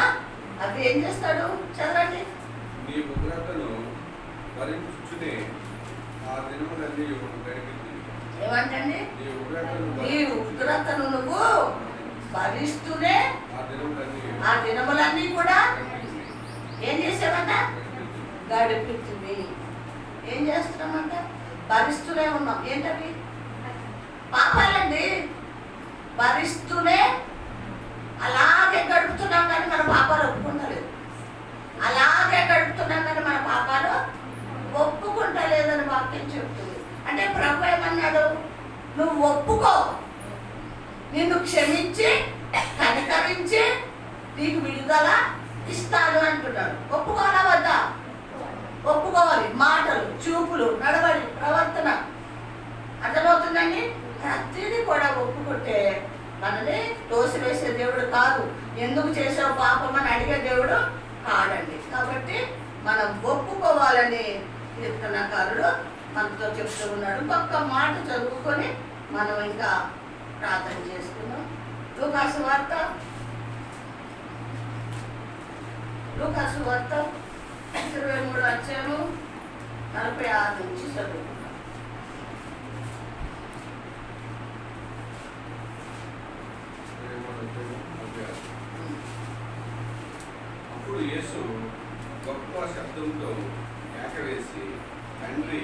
అవి ఏం చేస్తాడు? చదవండి.
నీ ఉగ్రతను భరించుచునే ఆ దినములన్నీ గడిపింది.
ఏమంటండి? నీ ఉగ్రతను నువ్వు భరిస్తూనే ఆ దినములన్నీ కూడా ఏం చేసామంట? గడిపించింది. ఏం చేస్తున్నామంట? భరిస్తూనే ఉన్నాం. ఏంటవి? పాపాలండి. భరిస్తూనే అలాగే గడుపుతున్నాం, కానీ మన పాపాలు ఒప్పుకుంటలేదు. అలాగే గడుపుతున్నాం, కానీ మన పాపాలు ఒప్పుకుంటలేదని వాక్యం చెప్తుంది. అంటే ప్రభు ఏమన్నాడు? నువ్వు ఒప్పుకో, నిన్ను క్షమించి కనికరించి నీకు విడుదల ఇస్తాను అంటున్నాడు. ఒప్పుకోవాలా వద్దా? ఒప్పుకోవాలి. మాటలు, చూపులు, నడవడి, ప్రవర్తన. అర్థమవుతుందండి? ప్రతిదీ కూడా ఒప్పుకుంటే మనని తోసివేసే దేవుడు కాదు. ఎందుకు చేసావు పాపం అని అడిగే దేవుడు కాదండి. కాబట్టి మనం ఒప్పుకోవాలని కీర్తనకారుడు మనతో చెప్తూ ఉన్నాడు. ఒక్క మాట చదువుకొని మనం ఇంకా ప్రార్థన చేసుకుందాం. లూకాసు వార్త 23 అధ్యాయము 46 నుంచి చదువుకుందాం.
అప్పుడు యేసు గొప్ప శబ్దంతో కేకవేసి, తండ్రి,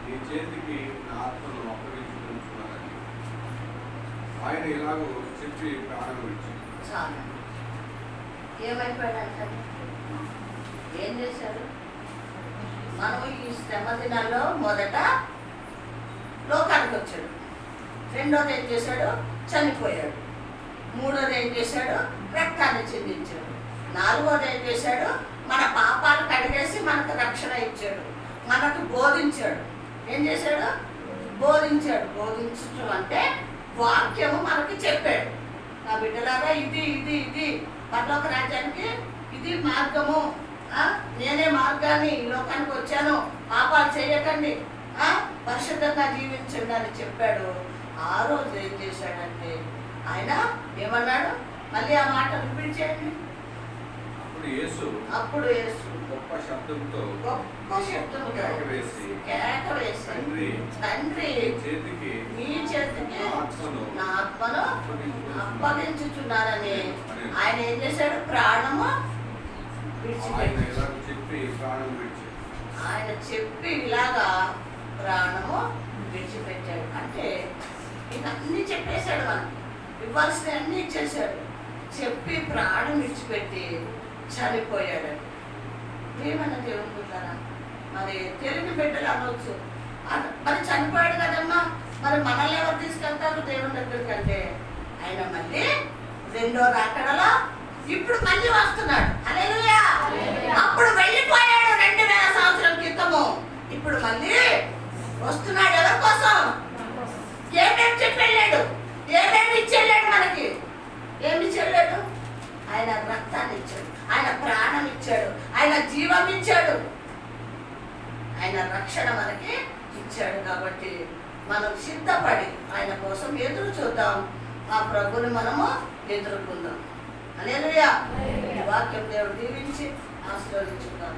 నీ చేతికి నా ఆత్మను అప్పగించుకుంటున్నానని ఆయన ఇలాగూ చెప్పి ప్రాణం విడిచాడు.
చాలా ఏమైపోయాడంటే ఏం చేశాడు? మనం ఈ శ్రమ దినాల్లో మొదట లోకానికి వచ్చాడు, రెండోది ఏం చేశాడు? చనిపోయాడు. మూడోది ఏం చేశాడు? రక్తాన్ని చిందించాడు. నాలుగోది ఏం చేశాడు? మన పాపాలు కడిగేసి మనకు రక్షణ ఇచ్చాడు, మనకు బోధించాడు. ఏం చేశాడు? బోధించాడు. బోధించడం అంటే వాక్యము మనకి చెప్పాడు. నా బిడ్డలారా, ఇది ఇది ఇది పరలోక రాజ్యానికి ఇది మార్గము, నేనే మార్గాన్ని ఈ లోకానికి వచ్చాను, పాపాలు చేయకండి, పరిశుద్ధంగా జీవించండి అని చెప్పాడు. ఆ రోజు ఏం చేశాడంటే ఆయన ఏమన్నాడు? మళ్ళీ ఆ మాట రిపీట్ చేయండి. అప్పుడు యేసు
గొప్ప శబ్దంతో
కేకవేసి, తండ్రి, నీ చేతికి నా ఆత్మను అప్పగించుచున్నానని ఆయన ఏం చేశాడు? ప్రాణము విడిచిపెట్టాడు. ఆయన చెప్పి ఇలాగా ప్రాణము విడిచిపెట్టాడు. అంటే ఇవన్నీ చెప్పేశాడు, మనకి ఇవ్వాల్సిన అన్నీ ఇచ్చేశాడు. చెప్పి ప్రాణం విడిచిపెట్టి చనిపోయాడు. ఏమన్నా దేవుని బిడ్డలారా, మరి తెలియని బిడ్డలు అనవచ్చు, మరి చనిపోయాడు కదమ్మా, మరి మనల్ని ఎవరు తీసుకెళ్తారు దేవుని దగ్గరికి అంటే ఆయన మళ్ళీ రెండో రాకడలో ఇప్పుడు మళ్ళీ వస్తున్నాడు. హల్లెలూయా. అప్పుడు వెళ్ళిపోయాడు 2000 సంవత్సరం క్రితము, ఇప్పుడు మళ్ళీ వస్తున్నాడు. ఎవరి కోసం? ఏమేమి చెప్పి వెళ్ళాడు? ఏమేమి ఇచ్చి వెళ్ళాడు? మనకి ఏమి ఇచ్చాడు? ఆయన రక్తాన్ని ఇచ్చాడు, ఆయన ప్రాణం ఇచ్చాడు, ఆయన జీవం ఇచ్చాడు, ఆయన రక్షణ మనకి ఇచ్చాడు. కాబట్టి మనం సిద్ధపడి ఆయన కోసం ఎదురు చూద్దాం, ఆ ప్రభుని మనము ఎదుర్కొందాం. హల్లెలూయా. వాక్యం దేవుడు దీవించి ఆశీర్వదించుకుందాం.